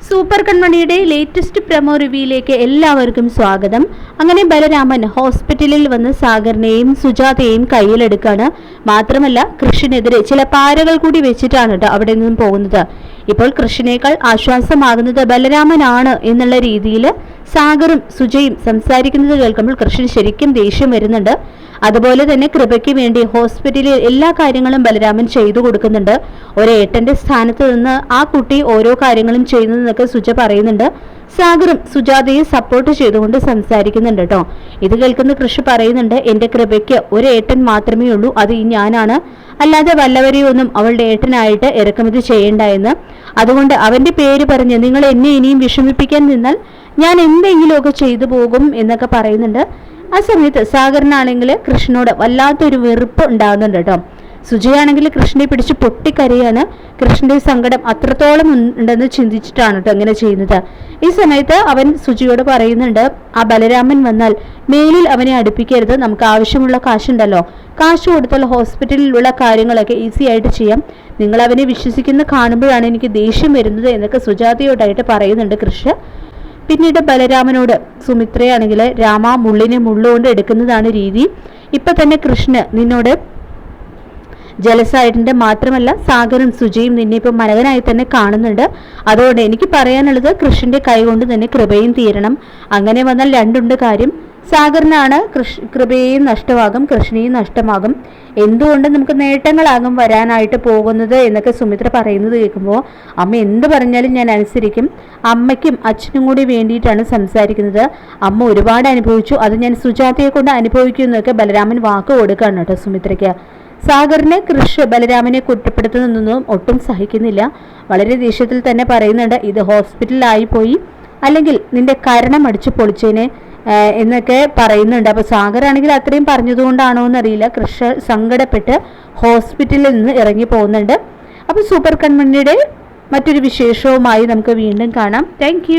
Super കൺമണിയുടെ latest promo റിവ്യൂയിലേക്ക് എല്ലാവർക്കും സ്വാഗതം. അങ്ങനെ ബലരാമൻ ഹോസ്പിറ്റലിൽ വന്ന് സാഗറിനെയും സുജാതയെയും കയ്യിലെടുക്കാണ്. മാത്രമല്ല കൃഷിനെതിരെ ചില പാരകൾ കൂടി വെച്ചിട്ടാണ് അവിടെ നിന്നും പോകുന്നത്. ഇപ്പോൾ കൃഷിനേക്കാൾ ആശ്വാസമാകുന്നത് ബലരാമനാണ് എന്നുള്ള രീതിയിൽ സാഗറും സുജയും സംസാരിക്കുന്നത് കേൾക്കുമ്പോൾ കൃഷിന് ശരിക്കും ദേഷ്യം വരുന്നുണ്ട്. അതുപോലെ തന്നെ കൃപയ്ക്ക് വേണ്ടി ഹോസ്പിറ്റലിൽ എല്ലാ കാര്യങ്ങളും ബലരാമൻ ചെയ്തു കൊടുക്കുന്നുണ്ട്. ഒരേട്ടന്റെ സ്ഥാനത്ത് നിന്ന് ആ കുട്ടി ഓരോ കാര്യങ്ങളും ചെയ്യുന്നതെന്നൊക്കെ സുജ പറയുന്നുണ്ട്. സാഗറും സുജാതയെ സപ്പോർട്ട് ചെയ്തുകൊണ്ട് സംസാരിക്കുന്നുണ്ട് കേട്ടോ. ഇത് കേൾക്കുന്ന കൃഷി പറയുന്നുണ്ട്, എന്റെ കൃപയ്ക്ക് ഒരു ഏട്ടൻ മാത്രമേ ഉള്ളൂ, അത് ഈ ഞാനാണ്. അല്ലാതെ വല്ലവരെയൊന്നും അവളുടെ ഏട്ടനായിട്ട് ഇറക്കുമതി ചെയ്യേണ്ട എന്ന്. അതുകൊണ്ട് അവന്റെ പേര് പറഞ്ഞ് നിങ്ങൾ എന്നെ ഇനിയും വിഷമിപ്പിക്കാൻ നിന്നാൽ ഞാൻ എന്തെങ്കിലുമൊക്കെ ചെയ്തു പോകും എന്നൊക്കെ പറയുന്നുണ്ട്. ആ സമയത്ത് സാഗറിനാണെങ്കിൽ കൃഷ്ണനോട് വല്ലാത്തൊരു വെറുപ്പ് ഉണ്ടാകുന്നുണ്ട് കേട്ടോ. സുജയാണെങ്കിൽ കൃഷ്ണനെ പിടിച്ച് പൊട്ടിക്കരയാണ്. കൃഷ്ണന്റെ സങ്കടം അത്രത്തോളം ഉണ്ടെന്ന് ചിന്തിച്ചിട്ടാണ് കേട്ടോ അങ്ങനെ ചെയ്യുന്നത്. ഈ സമയത്ത് അവൻ സുജിയോട് പറയുന്നുണ്ട്, ആ ബലരാമൻ വന്നാൽ മേലിൽ അവനെ അടുപ്പിക്കരുത്, നമുക്ക് ആവശ്യമുള്ള കാശുണ്ടല്ലോ, കാശ് കൊടുത്താൽ ഹോസ്പിറ്റലിലുള്ള കാര്യങ്ങളൊക്കെ ഈസി ആയിട്ട് ചെയ്യാം, നിങ്ങൾ അവനെ വിശ്വസിക്കുന്ന കാണുമ്പോഴാണ് എനിക്ക് ദേഷ്യം വരുന്നത് എന്നൊക്കെ സുജാതയോടായിട്ട് പറയുന്നുണ്ട് കൃഷ്ണ. പിന്നീട് ബലരാമനോട് സുമിത്രയാണെങ്കിൽ രാമ മുള്ളിനെ മുള്ളുകൊണ്ട് എടുക്കുന്നതാണ് രീതി, ഇപ്പൊ തന്നെ കൃഷ്ണ നിന്നോട് ജലസായിട്ടുണ്ട്, മാത്രമല്ല സാഗറും സുജയും നിന്നെ ഇപ്പൊ മരകനായി തന്നെ കാണുന്നുണ്ട്. അതുകൊണ്ട് എനിക്ക് പറയാനുള്ളത് കൃഷ്ണന്റെ കൈ കൊണ്ട് തന്നെ കൃപയും തീരണം. അങ്ങനെ വന്നാൽ രണ്ടുണ്ട് കാര്യം, സാഗറിനാണ് കൃപയെയും നഷ്ടമാകും, കൃഷ്ണയെയും നഷ്ടമാകും. എന്തുകൊണ്ട് നമുക്ക് നേട്ടങ്ങളാകും വരാനായിട്ട് പോകുന്നത് എന്നൊക്കെ സുമിത്ര പറയുന്നത് കേൾക്കുമ്പോൾ അമ്മ എന്ത് പറഞ്ഞാലും ഞാൻ അനുസരിക്കും. അമ്മയ്ക്കും അച്ഛനും കൂടി വേണ്ടിയിട്ടാണ് സംസാരിക്കുന്നത്. അമ്മ ഒരുപാട് അനുഭവിച്ചു, അത് ഞാൻ സുജാതയെ കൊണ്ട് അനുഭവിക്കും എന്നൊക്കെ ബലരാമൻ വാക്ക് കൊടുക്കുകയാണ് കേട്ടോ സുമിത്രയ്ക്ക്. സാഗറിനെ കൃഷ് ബലരാമനെ കുറ്റപ്പെടുത്തുന്നതൊന്നും ഒട്ടും സഹിക്കുന്നില്ല. വളരെ ദേഷ്യത്തിൽ തന്നെ പറയുന്നുണ്ട്, ഇത് ഹോസ്പിറ്റലിലായി പോയി, അല്ലെങ്കിൽ നിന്റെ കരണം അടിച്ചു പൊളിച്ചേനെ എന്നൊക്കെ പറയുന്നുണ്ട്. അപ്പൊ സാഗറാണെങ്കിൽ അത്രയും പറഞ്ഞതുകൊണ്ടാണോ എന്നറിയില്ല, കൃഷ് സങ്കടപ്പെട്ട് ഹോസ്പിറ്റലിൽ നിന്ന് ഇറങ്ങി പോകുന്നുണ്ട്. അപ്പൊ സൂപ്പർ കൺമണിയുടെ മറ്റൊരു വിശേഷവുമായി നമുക്ക് വീണ്ടും കാണാം. താങ്ക്